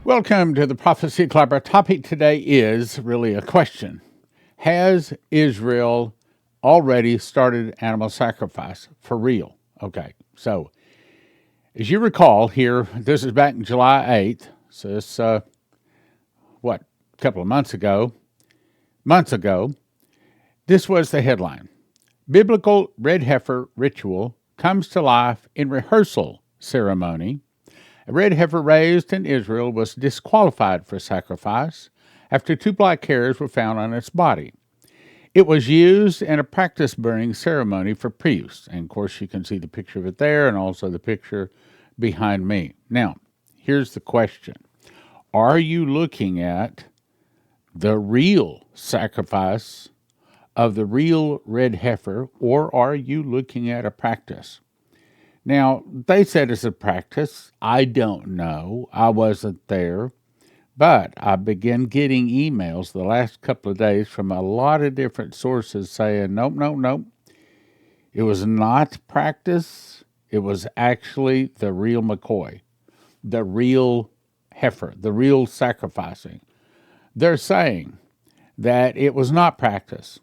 Welcome to the Prophecy Club. Our topic today is really a question. Has Israel already started animal sacrifice for real? Okay, so as you recall here, this is back in July 8th. So this, a couple of months ago, this was the headline. Biblical red heifer ritual comes to life in rehearsal ceremony. A red heifer raised in Israel was disqualified for sacrifice after two black hairs were found on its body. It was used in a practice burning ceremony for priests. And of course, you can see the picture of it there and also the picture behind me. Now, here's the question. Are you looking at the real sacrifice of the real red heifer, or are you looking at a practice? Now, they said it's a practice. I don't know. I wasn't there. But I began getting emails the last couple of days from a lot of different sources saying, nope, nope, nope. It was not practice. It was actually the real McCoy, the real heifer, the real sacrificing. They're saying that it was not practice.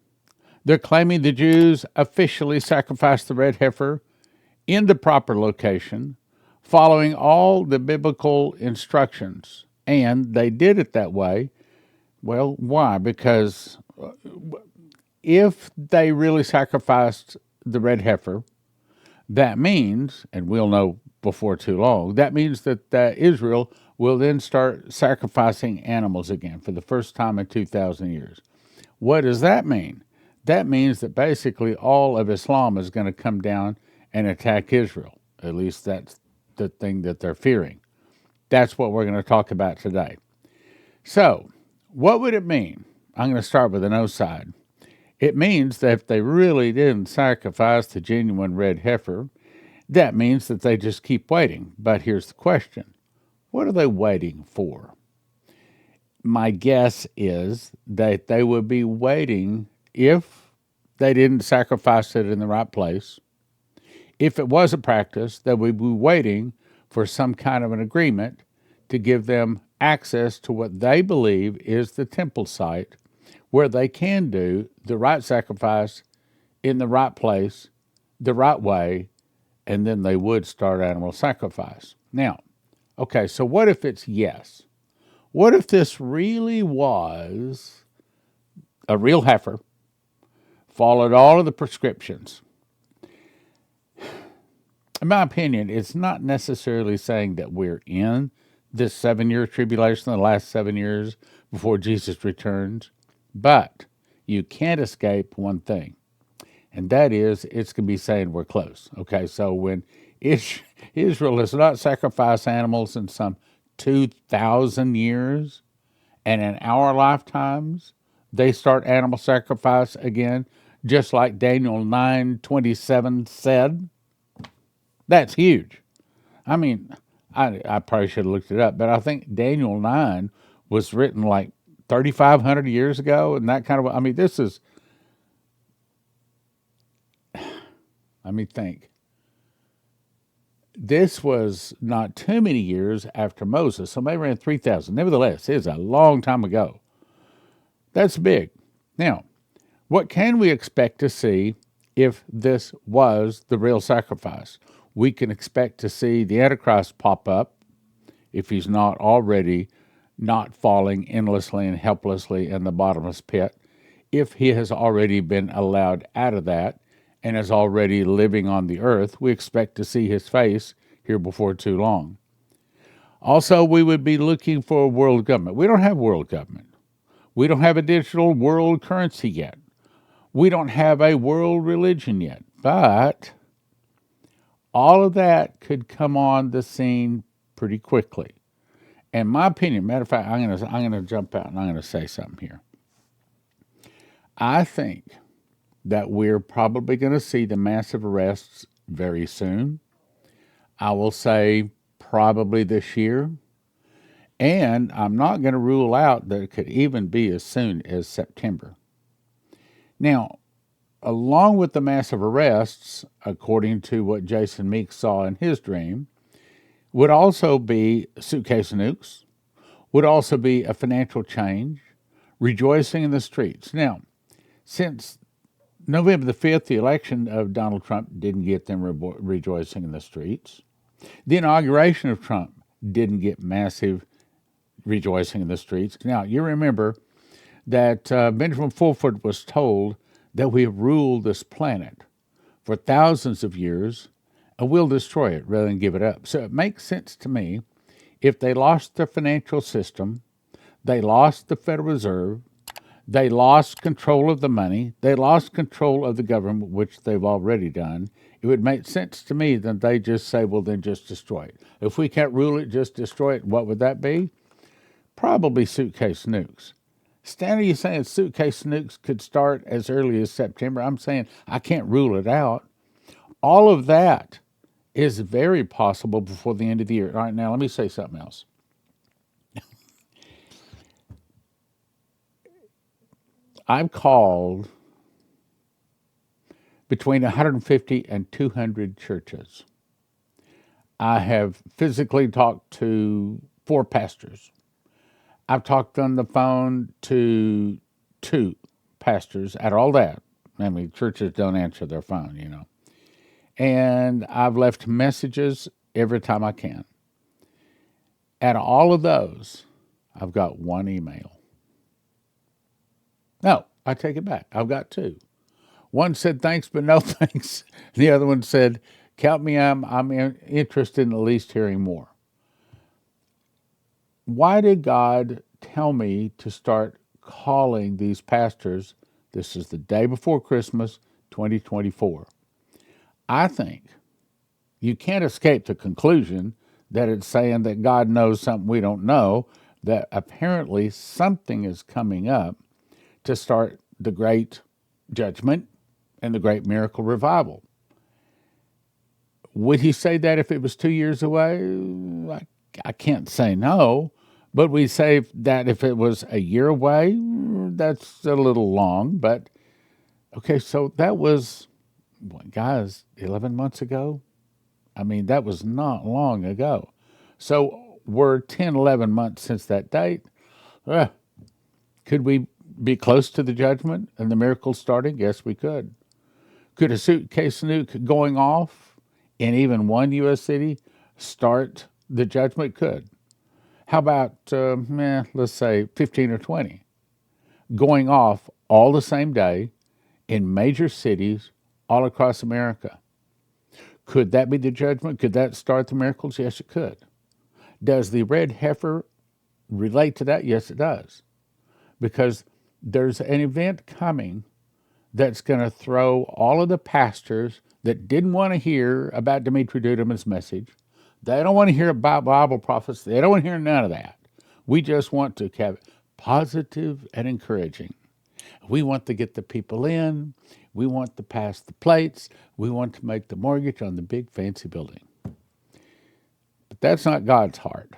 They're claiming the Jews officially sacrificed the red heifer in the proper location, following all the biblical instructions. And they did it that way. Well, why? Because if they really sacrificed the red heifer, that means, and we'll know before too long, that means that Israel will then start sacrificing animals again for the first time in 2,000 years. What does that mean? That means that basically all of Islam is going to come down and attack Israel. At least that's the thing that they're fearing. That's what we're going to talk about today. So, what would it mean? I'm going to start with the no side. It means that if they really didn't sacrifice the genuine red heifer, that means that they just keep waiting. But here's the question. What are they waiting for? My guess is that they would be waiting if they didn't sacrifice it in the right place. If it was a practice, they would be waiting for some kind of an agreement to give them access to what they believe is the temple site where they can do the right sacrifice in the right place, the right way, and then they would start animal sacrifice. Now, okay, so what if it's yes? What if this really was a real heifer, followed all of the prescriptions? In my opinion, it's not necessarily saying that we're in this 7-year tribulation, the last 7 years before Jesus returns, but you can't escape one thing, and that is it's going to be saying we're close. Okay, so when Israel has not sacrificed animals in some 2,000 years, and in our lifetimes, they start animal sacrifice again, just like Daniel 9:27 said. That's huge. I mean, I probably should have looked it up, but I think Daniel 9 was written like 3,500 years ago, and that kind of, I mean, this is, let me think. This was not too many years after Moses, so maybe around 3,000. Nevertheless, it is a long time ago. That's big. Now, what can we expect to see if this was the real sacrifice? We can expect to see the Antichrist pop up if he's not already not falling endlessly and helplessly in the bottomless pit, if he has already been allowed out of that and is already living on the earth. We expect to see his face here before too long. Also, we would be looking for a world government. We don't have world government. We don't have a digital world currency yet. We don't have a world religion yet. But all of that could come on the scene pretty quickly. In my opinion, matter of fact, I'm gonna jump out and I'm gonna say something here. I think that we're probably going to see the massive arrests very soon. I will say probably this year. And I'm not going to rule out that it could even be as soon as September. Now, along with the massive arrests, according to what Jason Meeks saw in his dream, would also be suitcase nukes, would also be a financial change, rejoicing in the streets. Now, since November the 5th, the election of Donald Trump didn't get them rejoicing in the streets. The inauguration of Trump didn't get massive rejoicing in the streets. Now, you remember that Benjamin Fulford was told that we have ruled this planet for thousands of years and we'll destroy it rather than give it up. So it makes sense to me if they lost their financial system, they lost the Federal Reserve, they lost control of the money, they lost control of the government, which they've already done. It would make sense to me that they just say, well, then just destroy it. If we can't rule it, just destroy it. What would that be? Probably suitcase nukes. Stanley, you saying suitcase nukes could start as early as September? I'm saying I can't rule it out. All of that is very possible before the end of the year. All right, now let me say something else. I've called between 150 and 200 churches. I have physically talked to 4 pastors. I've talked on the phone to 2 pastors at all that. I mean, churches don't answer their phone, you know. And I've left messages every time I can. At all of those, I've got 1 email. No, I take it back. I've got 2. One said thanks, but no thanks. The other one said, count me, I'm interested in at least hearing more. Why did God tell me to start calling these pastors? This is the day before Christmas, 2024. I think you can't escape the conclusion that it's saying that God knows something we don't know, that apparently something is coming up to start the great judgment and the great miracle revival. Would he say that if it was 2 years away? I can't say no, but we say that if it was a year away, that's a little long. But okay, so that was, guys, 11 months ago? I mean, that was not long ago. So we're 10, 11 months since that date. Could we be close to the judgment and the miracle starting? Yes, we could. Could a suitcase nuke going off in even one U.S. city start the judgment? Could. How about, let's say 15 or 20 going off all the same day in major cities all across America? Could that be the judgment? Could that start the miracles? Yes, it could. Does the red heifer relate to that? Yes, it does. Because there's an event coming that's going to throw all of the pastors that didn't want to hear about Dimitri Duduman's message. They don't want to hear about Bible prophets. They don't want to hear none of that. We just want to have it positive and encouraging. We want to get the people in. We want to pass the plates. We want to make the mortgage on the big fancy building. But that's not God's heart.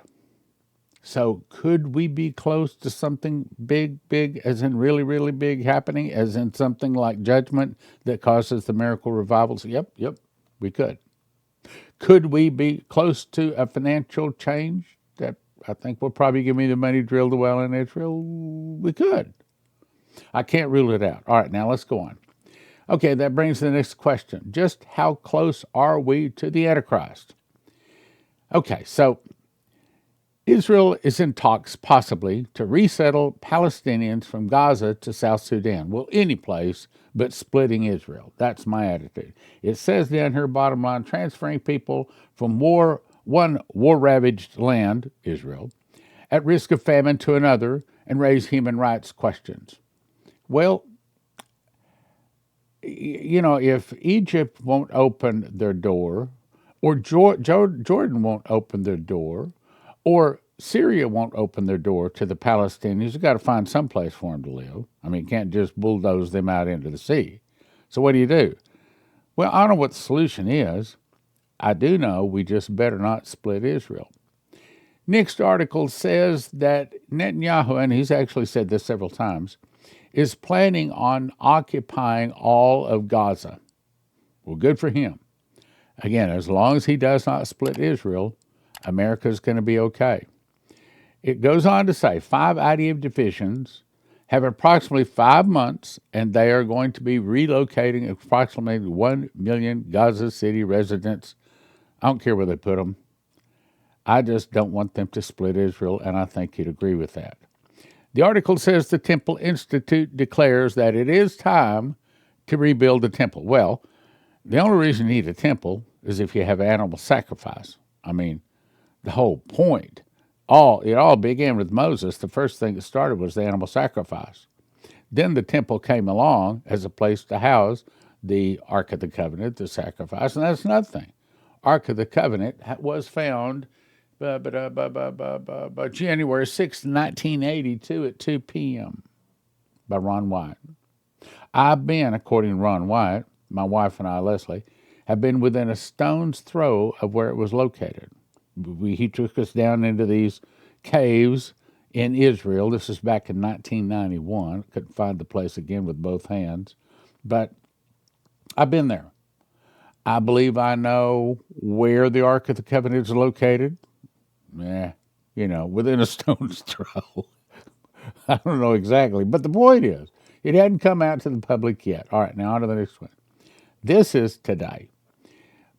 So could we be close to something big, as in really, really big happening, as in something like judgment that causes the miracle revivals? Yep, we could. Could we be close to a financial change that I think will probably give me the money to drill the well in Israel? We could. I can't rule it out. All right, now let's go on. Okay, that brings the next question. Just how close are we to the Antichrist? Okay, so Israel is in talks, possibly, to resettle Palestinians from Gaza to South Sudan. Well, any place but splitting Israel. That's my attitude. It says down here, bottom line, transferring people from one war-ravaged land, Israel, at risk of famine to another, and raise human rights questions. Well, if Egypt won't open their door, or Jordan won't open their door, or Syria won't open their door to the Palestinians, you've got to find some place for them to live. I mean, you can't just bulldoze them out into the sea. So what do? Well, I don't know what the solution is. I do know we just better not split Israel. Next article says that Netanyahu, and he's actually said this several times, is planning on occupying all of Gaza. Well, good for him. Again, as long as he does not split Israel, America's going to be okay. It goes on to say 5 IDF divisions have approximately 5 months, and they are going to be relocating approximately 1 million Gaza City residents. I don't care where they put them. I just don't want them to split Israel, and I think you'd agree with that. The article says the Temple Institute declares that it is time to rebuild the temple. Well, the only reason you need a temple is if you have animal sacrifice. I mean, the whole point. It all began with Moses. The first thing that started was the animal sacrifice. Then the temple came along as a place to house the Ark of the Covenant, the sacrifice, and that's another thing. Ark of the Covenant was found January 6, 1982 at 2 p.m. by Ron White. I've been, according to Ron White, my wife and I, Leslie, have been within a stone's throw of where it was located. He took us down into these caves in Israel. This is back in 1991. Couldn't find the place again with both hands. But I've been there. I believe I know where the Ark of the Covenant is located. Within a stone's throw. I don't know exactly. But the point is, it hadn't come out to the public yet. All right, now on to the next one. This is today.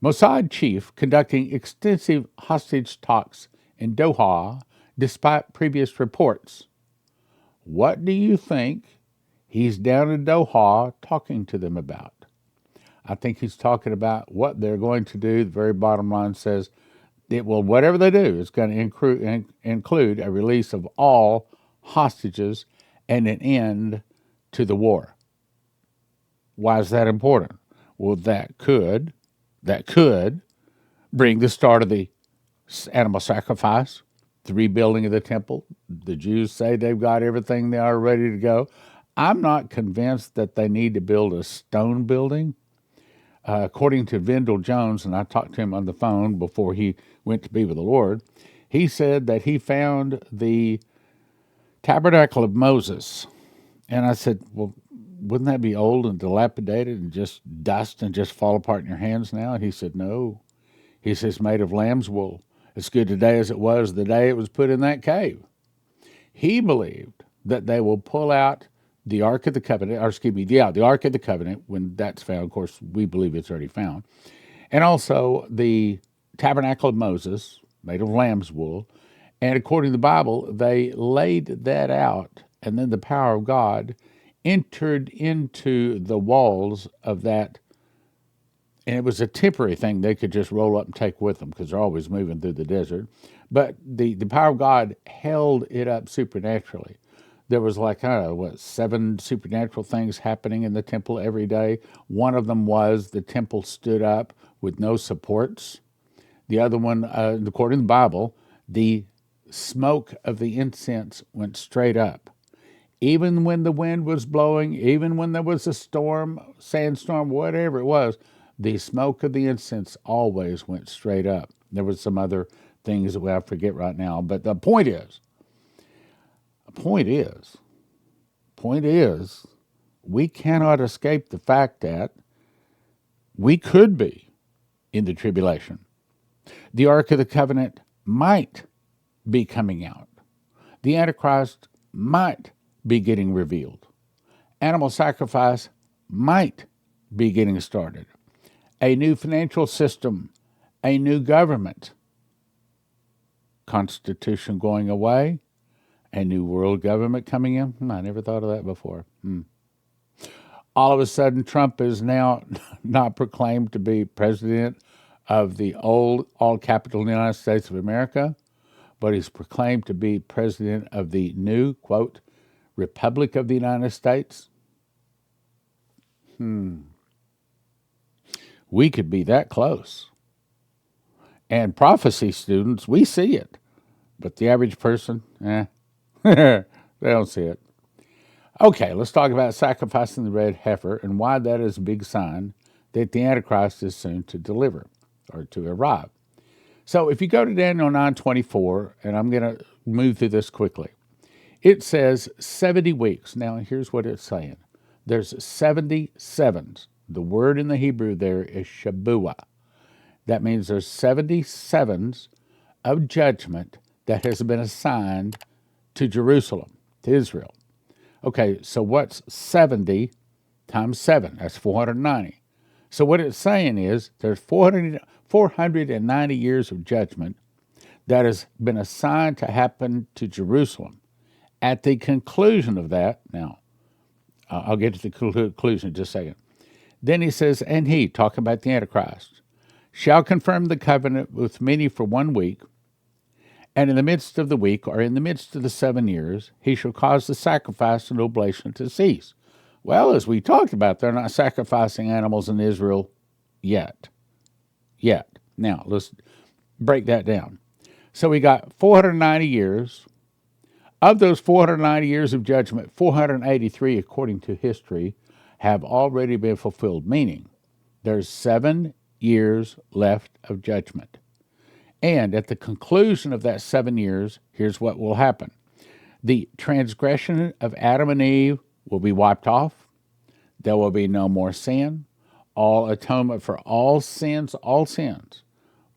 Mossad chief conducting extensive hostage talks in Doha despite previous reports. What do you think he's down in Doha talking to them about? I think he's talking about what they're going to do. The very bottom line says whatever they do is going to include a release of all hostages and an end to the war. Why is that important? Well, that could bring the start of the animal sacrifice, the rebuilding of the temple. The Jews say they've got everything they are ready to go. I'm not convinced that they need to build a stone building. According to Vendell Jones, and I talked to him on the phone before he went to be with the Lord, he said that he found the tabernacle of Moses. And I said, well, wouldn't that be old and dilapidated and just dust and just fall apart in your hands now? And he said, no. He says, made of lamb's wool. It's good today as it was the day it was put in that cave. He believed that they will pull out the Ark of the Covenant, the Ark of the Covenant, when that's found. Of course, we believe it's already found. And also the tabernacle of Moses, made of lamb's wool. And according to the Bible, they laid that out, and then the power of God entered into the walls of that. And it was a temporary thing they could just roll up and take with them because they're always moving through the desert. But the power of God held it up supernaturally. There was 7 supernatural things happening in the temple every day. One of them was the temple stood up with no supports. The other one, according to the Bible, the smoke of the incense went straight up. Even when the wind was blowing, even when there was a storm, sandstorm, whatever it was, the smoke of the incense always went straight up. There was some other things that I forget right now, but the point is, we cannot escape the fact that we could be in the tribulation. The Ark of the Covenant might be coming out. The Antichrist might be getting revealed. Animal sacrifice might be getting started. A new financial system, a new government, Constitution going away, a new world government coming in. I never thought of that before. All of a sudden, Trump is now not proclaimed to be president of the old all-capital United States of America, but he's proclaimed to be president of the new, quote, Republic of the United States. We could be that close. And prophecy students, we see it. But the average person, they don't see it. Okay, let's talk about sacrificing the red heifer and why that is a big sign that the Antichrist is soon to deliver or to arrive. So if you go to Daniel 9:24, and I'm going to move through this quickly, it says 70 weeks. Now, here's what it's saying. There's 70 sevens. The word in the Hebrew there is Shabuah. That means there's 70 sevens of judgment that has been assigned to Jerusalem, to Israel. Okay, so what's 70 times 7? That's 490. So what it's saying is there's 490 years of judgment that has been assigned to happen to Jerusalem. At the conclusion of that, now, I'll get to the conclusion in just a second. Then he says, and he, talking about the Antichrist, shall confirm the covenant with many for 1 week, and in the midst of the week, or in the midst of the 7 years, he shall cause the sacrifice and oblation to cease. Well, as we talked about, they're not sacrificing animals in Israel yet. Now, let's break that down. So we got 490 years. Of those 490 years of judgment, 483, according to history, have already been fulfilled, meaning there's 7 years left of judgment. And at the conclusion of that 7 years, here's what will happen. The transgression of Adam and Eve will be wiped off. There will be no more sin. All atonement for all sins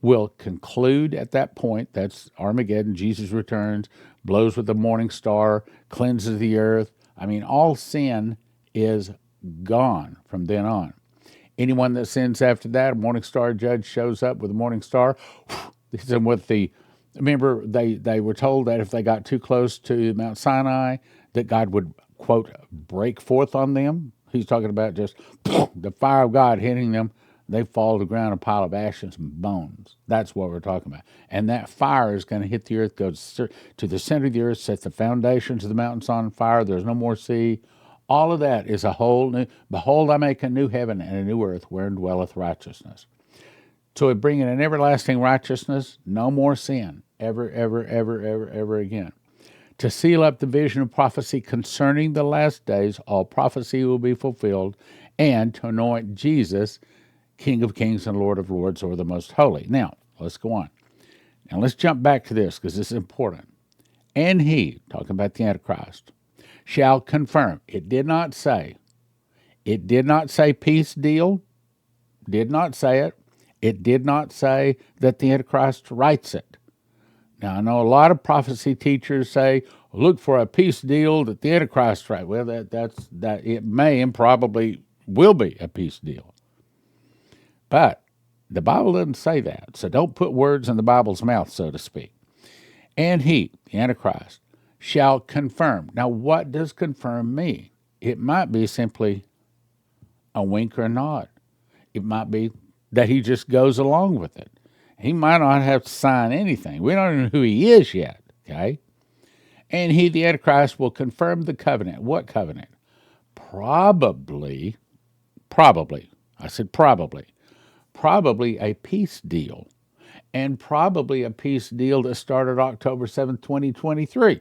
will conclude at that point. That's Armageddon. Jesus returns, blows with the morning star, cleanses the earth. I mean, all sin is gone from then on. Anyone that sins after that, a morning star judge shows up with a morning star. Remember, they were told that if they got too close to Mount Sinai, that God would, quote, break forth on them. He's talking about just the fire of God hitting them. They fall to the ground, a pile of ashes and bones. That's what we're talking about. And that fire is going to hit the earth, go to the center of the earth, set the foundations of the mountains on fire. There's no more sea. All of that is a whole new, behold, I make a new heaven and a new earth wherein dwelleth righteousness. So it bringing an everlasting righteousness, no more sin, ever, ever, ever, ever, ever again. To seal up the vision of prophecy concerning the last days, all prophecy will be fulfilled, and to anoint Jesus, King of kings and Lord of lords, or the most holy. Now, let's go on. Now, let's jump back to this, because this is important. And he, talking about the Antichrist, shall confirm. It did not say peace deal, did not say it. It did not say that the Antichrist writes it. Now, I know a lot of prophecy teachers say, look for a peace deal that the Antichrist writes. Well, that it may and probably will be a peace deal. But the Bible doesn't say that, so don't put words in the Bible's mouth, so to speak. And he, the Antichrist, shall confirm. Now, what does confirm mean? It might be simply a wink or a nod. It might be that he just goes along with it. He might not have to sign anything. We don't know who he is yet, okay? And he, the Antichrist, will confirm the covenant. What covenant? Probably, I said probably a peace deal. And probably a peace deal that started October 7th, 2023.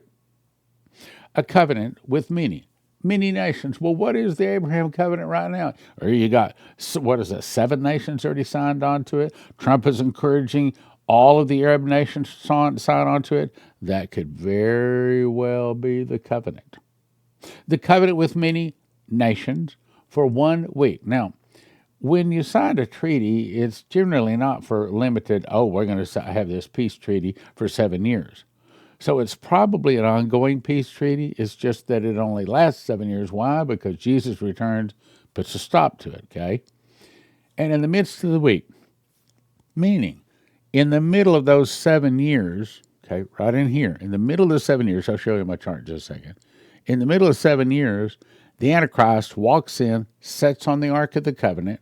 A covenant with many nations. Well, what is the Abraham covenant right now? Or you got, 7 nations already signed on to it? Trump is encouraging all of the Arab nations to sign on to it. That could very well be the covenant. The covenant with many nations for 1 week. Now, when you sign a treaty, it's generally not for limited, we're going to have this peace treaty for 7 years. So it's probably an ongoing peace treaty. It's just that it only lasts 7 years. Why? Because Jesus returns, puts a stop to it, okay? And in the midst of the week, meaning in the middle of those 7 years, okay, right in here, in the middle of the 7 years, I'll show you my chart in just a second. In the middle of 7 years, the Antichrist walks in, sits on the Ark of the Covenant,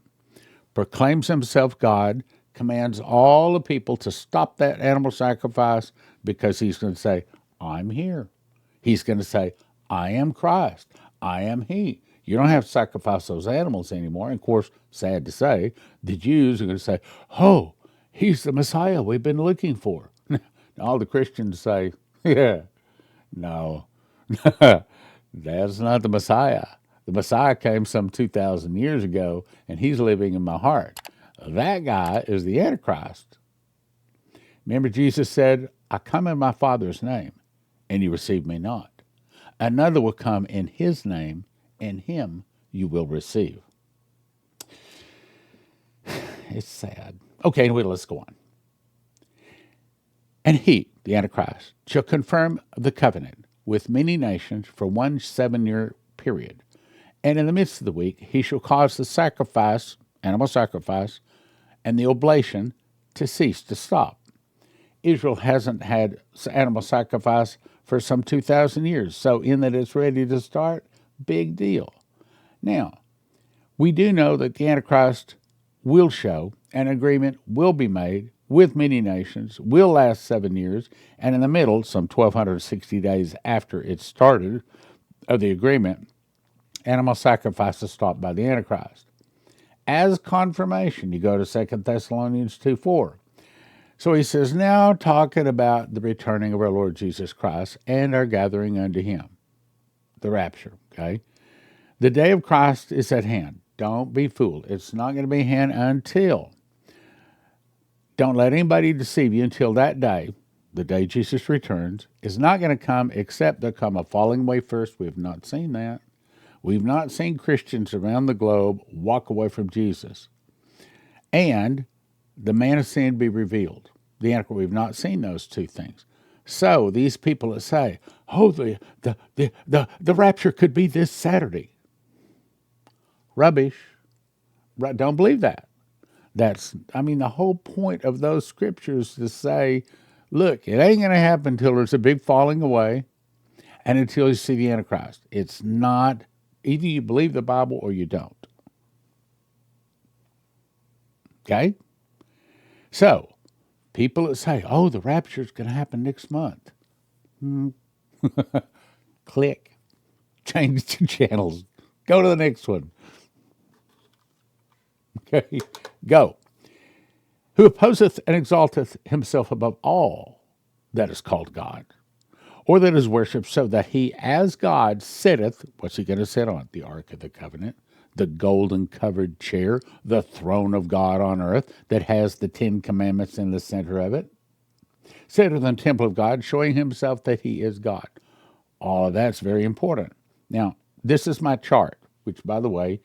proclaims himself God, commands all the people to stop that animal sacrifice because he's going to say, I'm here. He's going to say, I am Christ. I am he. You don't have to sacrifice those animals anymore. And of course, sad to say, the Jews are going to say, oh, he's the Messiah we've been looking for. All the Christians say, yeah, no, that's not the Messiah. The Messiah came some 2,000 years ago, and he's living in my heart. That guy is the Antichrist. Remember, Jesus said, I come in my Father's name, and you receive me not. Another will come in his name, and him you will receive. It's sad. Okay, anyway, let's go on. And he, the Antichrist, shall confirm the covenant with many nations for 1 7-year period. And in the midst of the week, he shall cause the sacrifice, animal sacrifice, and the oblation to cease, to stop. Israel hasn't had animal sacrifice for some 2,000 years. So in that it's ready to start, big deal. Now, we do know that the Antichrist will show, an agreement will be made with many nations, will last 7 years, and in the middle, some 1,260 days after it started, of the agreement, animal sacrifice is stopped by the Antichrist. As confirmation, you go to 2 Thessalonians 2:4. So he says, now talking about the returning of our Lord Jesus Christ and our gathering unto him, the rapture, okay? The day of Christ is at hand. Don't be fooled. It's not going to be at hand until. Don't let anybody deceive you until that day, the day Jesus returns, is not going to come except there come a falling away first. We have not seen that. We've not seen Christians around the globe walk away from Jesus. And the man of sin be revealed. We've not seen those two things. So these people that say, oh, the rapture could be this Saturday. Rubbish. Don't believe that. The whole point of those scriptures is to say, look, it ain't going to happen until there's a big falling away and until you see the Antichrist. It's not, either you believe the Bible or you don't. Okay? So, people that say, oh, the rapture is going to happen next month. Click. Change the channels. Go to the next one. Okay? Go. Who opposeth and exalteth himself above all that is called God, or that is worshipped, so that he as God sitteth, what's he going to sit on? The Ark of the Covenant, the golden covered chair, the throne of God on earth that has the 10 Commandments in the center of it. Sitteth in the temple of God, showing himself that he is God. All of that's very important. Now, this is my chart, which, by the way,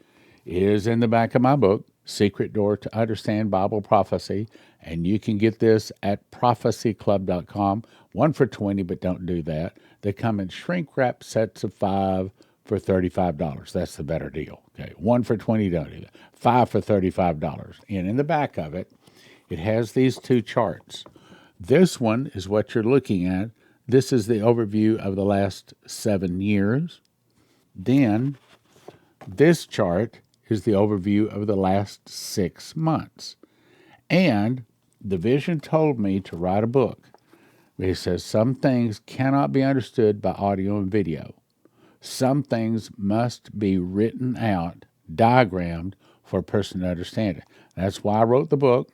is in the back of my book, Secret Door to Understand Bible Prophecy, and you can get this at prophecyclub.com. 1 for $20, but don't do that. They come in shrink-wrap sets of 5 for $35. That's the better deal. Okay, 1 for $20, don't do that. 5 for $35. And in the back of it, it has these two charts. This one is what you're looking at. This is the overview of the last 7 years. Then this chart is the overview of the last 6 months. And the vision told me to write a book. It says some things cannot be understood by audio and video. Some things must be written out, diagrammed, for a person to understand it. That's why I wrote the book,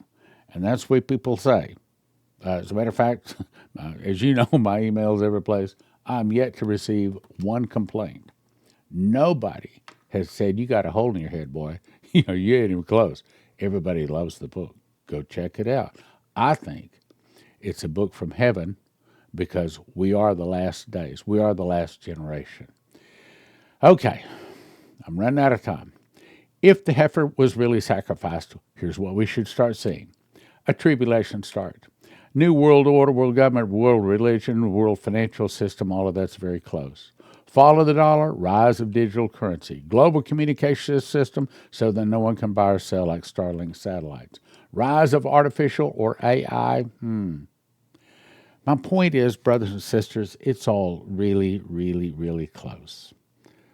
and that's what people say. As a matter of fact, as you know, my email's every place. I'm yet to receive one complaint. Nobody has said, you got a hole in your head, boy. You ain't even close. Everybody loves the book. Go check it out. I think it's a book from heaven because we are the last days. We are the last generation. Okay, I'm running out of time. If the heifer was really sacrificed, here's what we should start seeing. A tribulation start. New world order, world government, world religion, world financial system, all of that's very close. Fall of the dollar, rise of digital currency, global communication system so that no one can buy or sell like Starlink satellites. Rise of artificial or AI. My point is, brothers and sisters, it's all really, really, really close.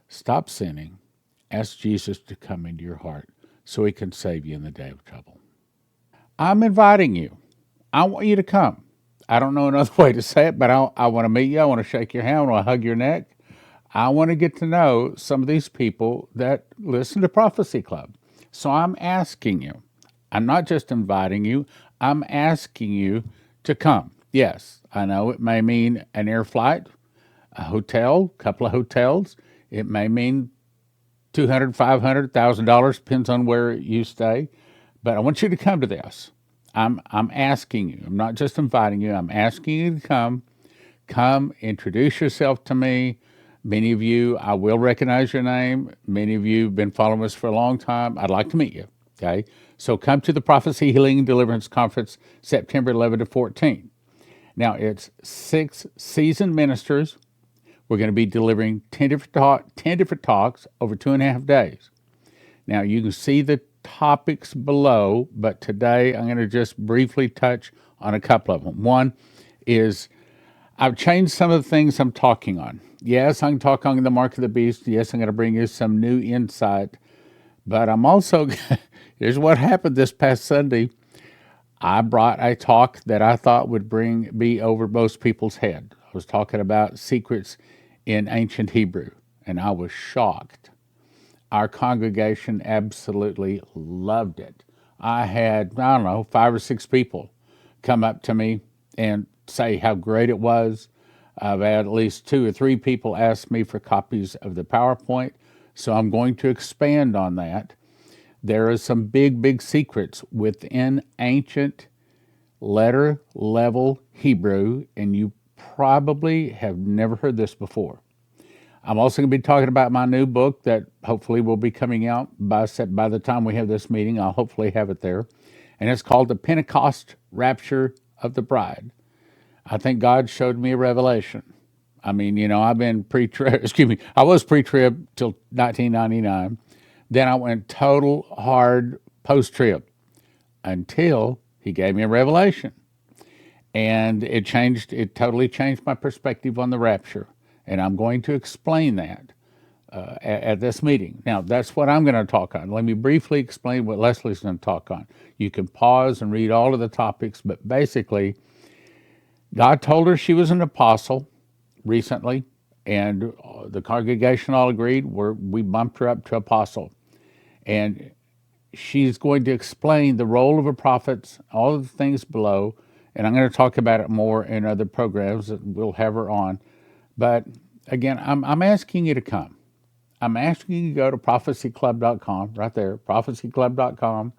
Stop sinning. Ask Jesus to come into your heart so he can save you in the day of trouble. I'm inviting you. I want you to come. I don't know another way to say it, but I want to meet you. I want to shake your hand. I want to hug your neck. I want to get to know some of these people that listen to Prophecy Club. So I'm asking you. I'm not just inviting you. I'm asking you to come. Yes, I know it may mean an air flight, a hotel, a couple of hotels. It may mean $200, $500, $1,000, depends on where you stay. But I want you to come to this. I'm asking you. I'm not just inviting you. I'm asking you to come. Come, introduce yourself to me. Many of you, I will recognize your name. Many of you have been following us for a long time. I'd like to meet you. Okay? So come to the Prophecy Healing and Deliverance Conference, September 11 to 14. Now, it's 6 seasoned ministers. We're going to be delivering 10 different talks over 2.5 days. Now, you can see the topics below, but today I'm going to just briefly touch on a couple of them. One is I've changed some of the things I'm talking on. Yes, I can talk on the mark of the beast. Yes, I'm going to bring you some new insight. But I'm also, here's what happened this past Sunday. I brought a talk that I thought would be over most people's head. I was talking about secrets in ancient Hebrew, and I was shocked. Our congregation absolutely loved it. I had, 5 or 6 people come up to me and say how great it was. I've had at least 2 or 3 people ask me for copies of the PowerPoint, so I'm going to expand on that. There are some big secrets within ancient letter-level Hebrew, and you probably have never heard this before. I'm also going to be talking about my new book that hopefully will be coming out by the time we have this meeting. I'll hopefully have it there. And it's called The Pentecost Rapture of the Bride. I think God showed me a revelation. I mean, I've been I was pre-trib till 1999. Then I went total hard post-trib until he gave me a revelation. And it totally changed my perspective on the rapture. And I'm going to explain that at this meeting. Now, that's what I'm going to talk on. Let me briefly explain what Leslie's going to talk on. You can pause and read all of the topics, but basically, God told her she was an apostle recently, and the congregation all agreed. We bumped her up to apostle. And she's going to explain the role of a prophet, all of the things below, and I'm going to talk about it more in other programs that we'll have her on. But again, I'm asking you to come. I'm asking you to go to prophecyclub.com, right there, prophecyclub.com.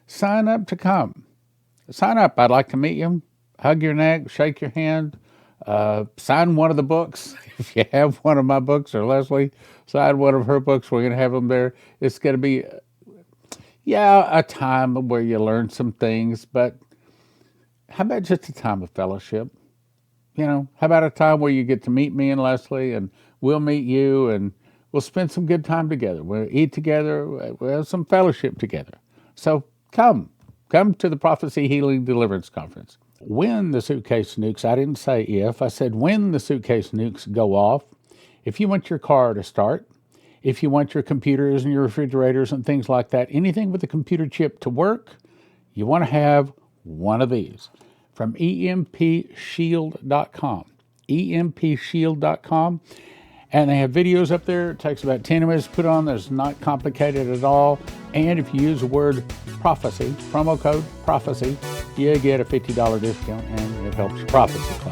Sign up to come. Sign up. I'd like to meet you, hug your neck, shake your hand, sign one of the books. If you have one of my books, or Leslie, sign one of her books. We're going to have them there. It's going to be, a time where you learn some things, but how about just a time of fellowship? How about a time where you get to meet me and Leslie, and we'll meet you, and we'll spend some good time together. We'll eat together. We'll have some fellowship together. So come to the Prophecy Healing Deliverance Conference. When the suitcase nukes, I didn't say if, I said when the suitcase nukes go off, if you want your car to start, if you want your computers and your refrigerators and things like that, anything with a computer chip to work, you want to have one of these from EMPShield.com. EMPShield.com. And they have videos up there. It takes about 10 minutes to put on. It's not complicated at all. And if you use the word prophecy, promo code prophecy, you get a $50 discount, and it helps your prophecy club.